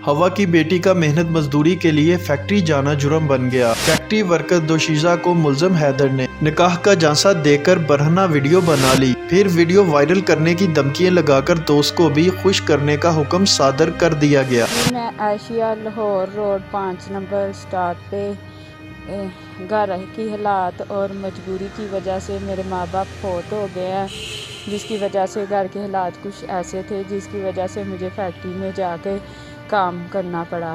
हवा की बेटी का मेहनत मजदूरी के लिए फैक्ट्री जाना जुर्म बन गया। फैक्ट्री वर्कर दोशीजा को मुल्जिम हैदर ने निकाह का झांसा देकर बरहना वीडियो बना ली। फिर वीडियो वायरल करने की धमकियां लगाकर दोस्त को भी खुश करने का हुक्म सादर कर दिया गया। मैं Asia Lahore road 5 number start पे घर की हालात और मजबूरी की वजह से मेरे माँ बाप फौत हो गए हैं, जिसकी वजह से घर के हालात कुछ ऐसे थे जिसकी वजह से मुझे फैक्ट्री में जाके काम करना पड़ा।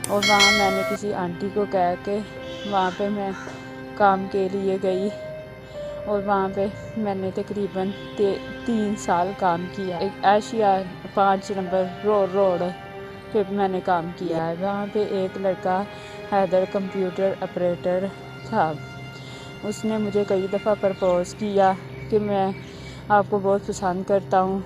और वहाँ मैंने किसी आंटी को कह के वहाँ पे मैं काम के लिए गई और वहाँ पे मैंने तकरीबन 3 साल काम किया। एक आशिया 5 नंबर रोड पे मैंने काम किया है। वहाँ पे एक लड़का हैदर कंप्यूटर ऑपरेटर था। उसने मुझे कई दफ़ा प्रपोज़ किया कि मैं आपको बहुत पसंद करता हूँ।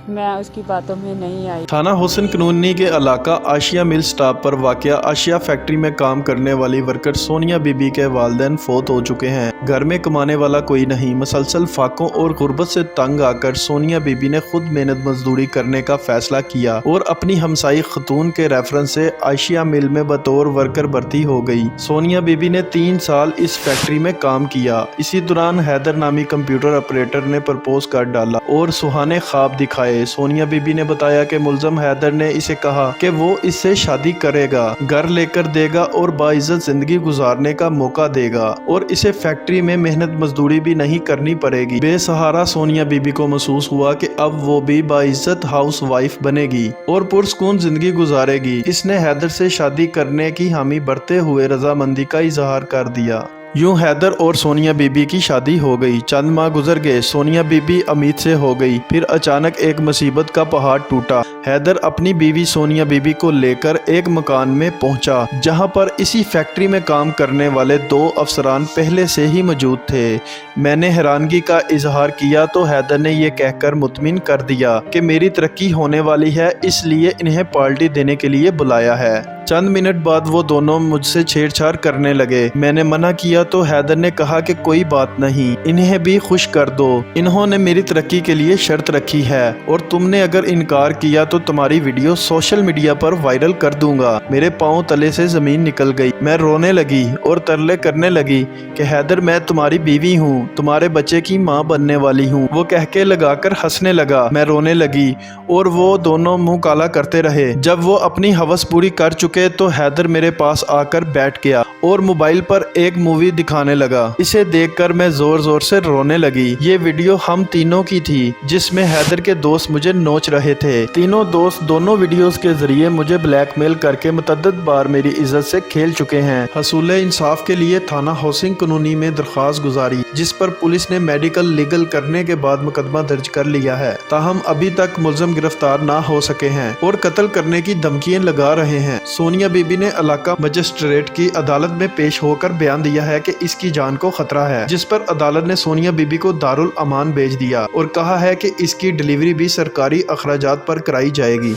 मैं उसकी बातों में नहीं आई। थाना हुसैन कनूनी के इलाका आशिया मिल स्टॉप पर वाक़या आशिया फैक्ट्री में काम करने वाली वर्कर सोनिया बीबी के वालिदैन फौत हो चुके हैं। घर में कमाने वाला कोई नहीं। मसलसल फाकों और गुर्बत से तंग आकर सोनिया बीबी ने खुद मेहनत मजदूरी करने का फैसला किया और अपनी हमसाई खतून के रेफरेंस से आशिया मिल में बतौर वर्कर भर्ती हो गई। सोनिया बीबी ने 3 साल इस फैक्ट्री में काम किया। इसी दौरान हैदर नामी कंप्यूटर ऑपरेटर ने प्रपोज कर डाला और सुहाने ख्वाब दिखाए। सोनिया बीबी ने बताया कि मुल्जिम हैदर ने इसे कहा कि वो इससे शादी करेगा, घर लेकर देगा और बाइज्जत जिंदगी गुजारने का मौका देगा और इसे फैक्ट्री में मेहनत मजदूरी भी नहीं करनी पड़ेगी। बेसहारा सोनिया बीबी को महसूस हुआ कि अब वो भी बाइज्जत हाउस वाइफ बनेगी और पुरसकून जिंदगी गुजारेगी। इसने हैदर से शादी करने की हामी भरते हुए रजामंदी का इजहार कर दिया। यूं हैदर और सोनिया बीबी की शादी हो गई। चंद माह गुजर गए। सोनिया बीबी उम्मीद से हो गई। फिर अचानक एक मुसीबत का पहाड़ टूटा। हैदर अपनी बीवी सोनिया बीबी को लेकर एक मकान में पहुंचा, जहां पर इसी फैक्ट्री में काम करने वाले 2 अफसरान पहले से ही मौजूद थे। मैंने हैरानगी का इजहार किया तो हैदर ने यह कहकर मुतमिन कर दिया कि मेरी तरक्की होने वाली है, इसलिए इन्हें पार्टी देने के लिए बुलाया है। चंद मिनट बाद वो दोनों मुझसे छेड़छाड़ करने लगे। मैंने मना किया तो हैदर ने कहा कि कोई बात नहीं, इन्हें भी खुश कर दो। इन्होंने मेरी तरक्की के लिए शर्त रखी है और तुमने अगर इनकार किया तो तुम्हारी वीडियो सोशल मीडिया पर वायरल कर दूंगा। मेरे पांव तले से जमीन निकल गई। मैं रोने लगी और तरले करने लगी कि हैदर मैं तुम्हारी बीवी हूँ, तुम्हारे बच्चे की माँ बनने वाली हूँ। वो कह के लगाकर हंसने लगा। मैं रोने लगी और वो दोनों मुँह काला करते रहे। जब वो अपनी हवस पूरी कर चुके तो हैदर मेरे पास आकर बैठ गया और मोबाइल पर एक मूवी दिखाने लगा। इसे देखकर मैं जोर जोर से रोने लगी। ये वीडियो हम तीनों की थी, जिसमें हैदर के दोस्त मुझे नोच रहे थे। तीनों दोस्त दोनों वीडियोस के जरिए मुझे ब्लैकमेल करके मुतअद्दिद बार मेरी इज्जत से खेल चुके हैं। हसूल इंसाफ के लिए थाना हुसैन कनूनी में दरख्वास्त गुजारी, जिस पर पुलिस ने मेडिकल लीगल करने के बाद मुकदमा दर्ज कर लिया है। ताहम अभी तक मुल्जिम गिरफ्तार ना हो सके हैं और कत्ल करने की धमकियां लगा रहे हैं। सोनिया बीबी ने इलाका मजिस्ट्रेट की अदालत में पेश होकर बयान दिया है कि इसकी जान को खतरा है, जिस पर अदालत ने सोनिया बीबी को दारुल अमान भेज दिया और कहा है कि इसकी डिलीवरी भी सरकारी अखराजात पर कराई जाएगी।